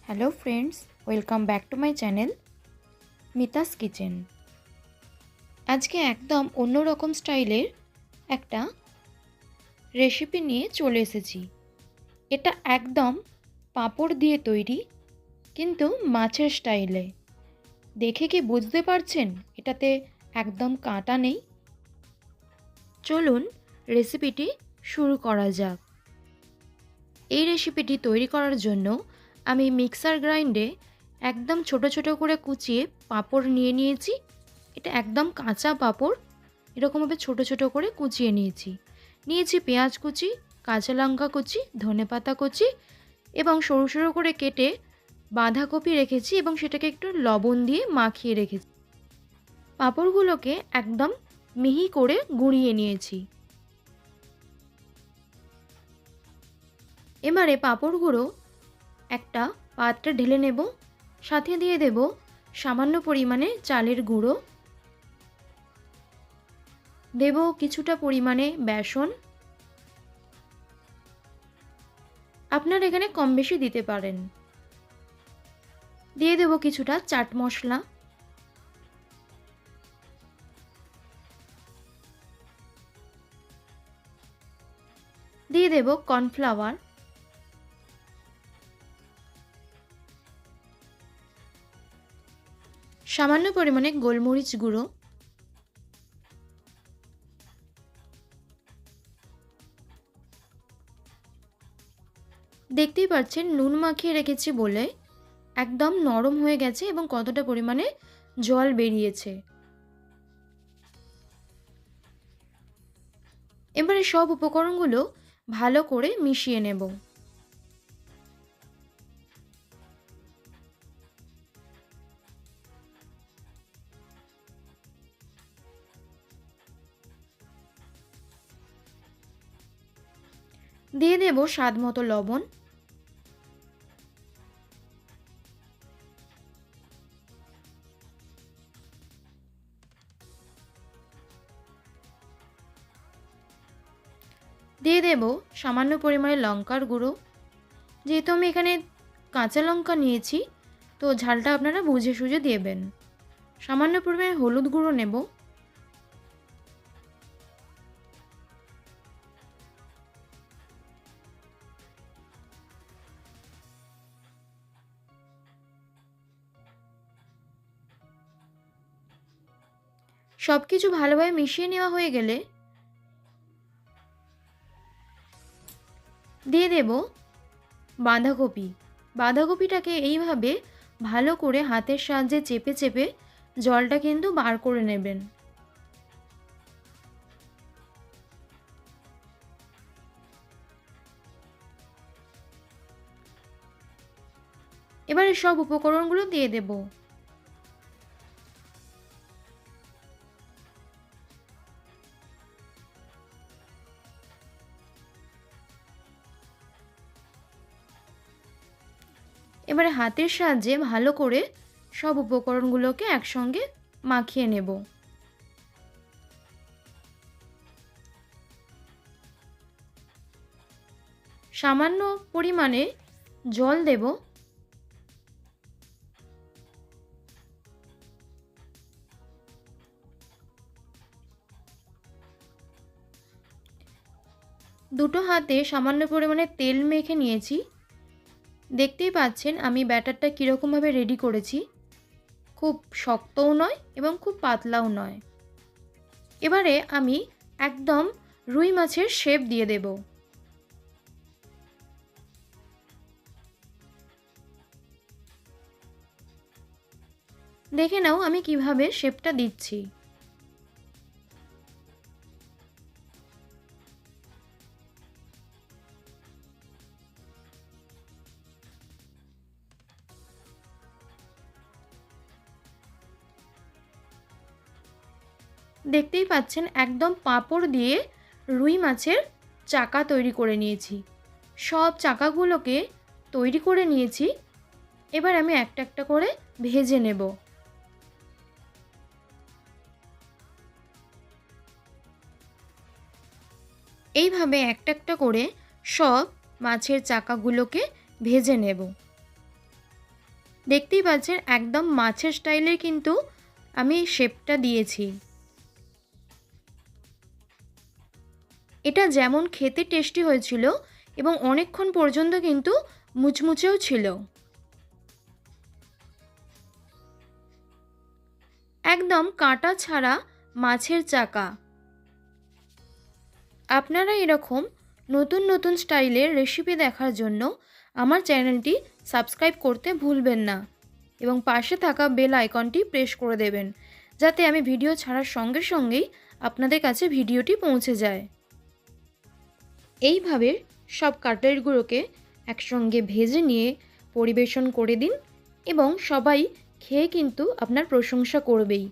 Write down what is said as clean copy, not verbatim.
Hello friends, welcome back to my channel Mita's kitchen. আজকে একদম অন্যরকম স্টাইলের একটা রেসিপি নিয়ে চলে এসেছি। এটা একদম পাঁপড় দিয়ে তৈরি, কিন্তু মাছের স্টাইলে। দেখে কি বুঝতে পারছেন এটাতে একদম কাঁটা নেই? চলুন রেসিপিটি শুরু করা যাক। এই রেসিপিটি তৈরি করার জন্য আমি মিক্সার গ্রাইন্ডে একদম ছোট ছোট করে কুচিয়ে পাঁপড় নিয়ে নিয়েছি। এটা একদম কাঁচা পাঁপড়, এরকমভাবে ছোট ছোট করে কুচিয়ে নিয়েছি পেঁয়াজ কুচি, কাঁচা লঙ্কা কুচি, ধনেপাতা কুচি এবং সরু সরু করে কেটে বাঁধাকপি রেখেছি এবং সেটাকে একটু লবণ দিয়ে মাখিয়ে রেখেছি। পাঁপড়গুলোকে একদম মিহি করে গুঁড়িয়ে নিয়েছি। এবারে পাঁপড়গুলো একটা পাত্রে ঢেলে নেব। সাথে দিয়ে দেব সামান্য পরিমাণে চালের গুঁড়ো, দেব কিছুটা পরিমাণে বেসন। আপনারা এখানে কম বেশি দিতে পারেন। দিয়ে দেব কিছুটা চাট মশলা, দিয়ে দেব কর্নফ্লাওয়ার, সামান্য পরিমাণে গোলমরিচ গুঁড়ো, দেখতেই পাচ্ছেন নুন মাখিয়ে রেখেছি বলে একদম নরম হয়ে গেছে এবং কতটা পরিমাণে জল বেরিয়েছে। এবারে সব উপকরণগুলো ভালো করে মিশিয়ে নেব। দিয়ে দেব স্বাদ মতো লবণ, দিয়ে দেব সামান্য পরিমাণে লঙ্কার গুঁড়ো। যেহেতু আমি এখানে কাঁচা লঙ্কা নিয়েছি, তো ঝালটা আপনারা বুঝে সুঝে দেবেন। সামান্য পরিমাণে হলুদ গুঁড়ো নেব, সব কিছু ভালোভাবে মিশিয়ে নেওয়া হয়ে গেলে দিয়ে দেব বাঁধাকপি। বাঁধাকপিটাকে এইভাবে ভালো করে হাতের সাহায্যে চেপে চেপে জলটা কিন্তু বার করে নেবেন। এবারে সব উপকরণগুলো দিয়ে দেব। এবারে হাতের সাহায্যে ভালো করে সব উপকরণগুলোকে একসঙ্গে মাখিয়ে নেব। সামান্য পরিমাণে জল দেব। দুটো হাতে সামান্য পরিমাণে তেল মেখে নিয়েছি। দেখতেই পাচ্ছেন আমি ব্যাটারটা কীরকমভাবে রেডি করেছি। খুব শক্তও নয় এবং খুব পাতলাও নয়। এবারে আমি একদম রুই মাছের শেপ দিয়ে দেব। দেখে নাও আমি কিভাবে শেপটা দিচ্ছি। দেখতেই পাচ্ছেন একদম পাঁপড় দিয়ে রুই মাছের চাকা তৈরি করে নিয়েছি। সব চাকাগুলোকে তৈরি করে নিয়েছি। এবার আমি একটা একটা করে ভেজে নেব। এইভাবে একটা একটা করে সব মাছের চাকাগুলোকে ভেজে নেব। দেখতেই পাচ্ছেন একদম মাছের স্টাইলে কিন্তু আমি শেপটা দিয়েছি। এটা যেমন খেতে টেস্টি হয়েছিল এবং অনেকক্ষণ পর্যন্ত কিন্তু মুচমুচেও ছিল। একদম কাঁটা ছাড়া মাছের চাকা। আপনারা এরকম নতুন নতুন স্টাইলের রেসিপি দেখার জন্য আমার চ্যানেলটি সাবস্ক্রাইব করতে ভুলবেন না এবং পাশে থাকা বেল আইকনটি প্রেস করে দেবেন, যাতে আমি ভিডিও ছাড়ার সঙ্গে সঙ্গেই আপনাদের কাছে ভিডিওটি পৌঁছে যায়। এইভাবে সব কাটলেটগুলোকে একসঙ্গে ভেজে নিয়ে পরিবেশন করে দিন এবং সবাই খেয়ে কিন্তু আপনার প্রশংসা করবেই।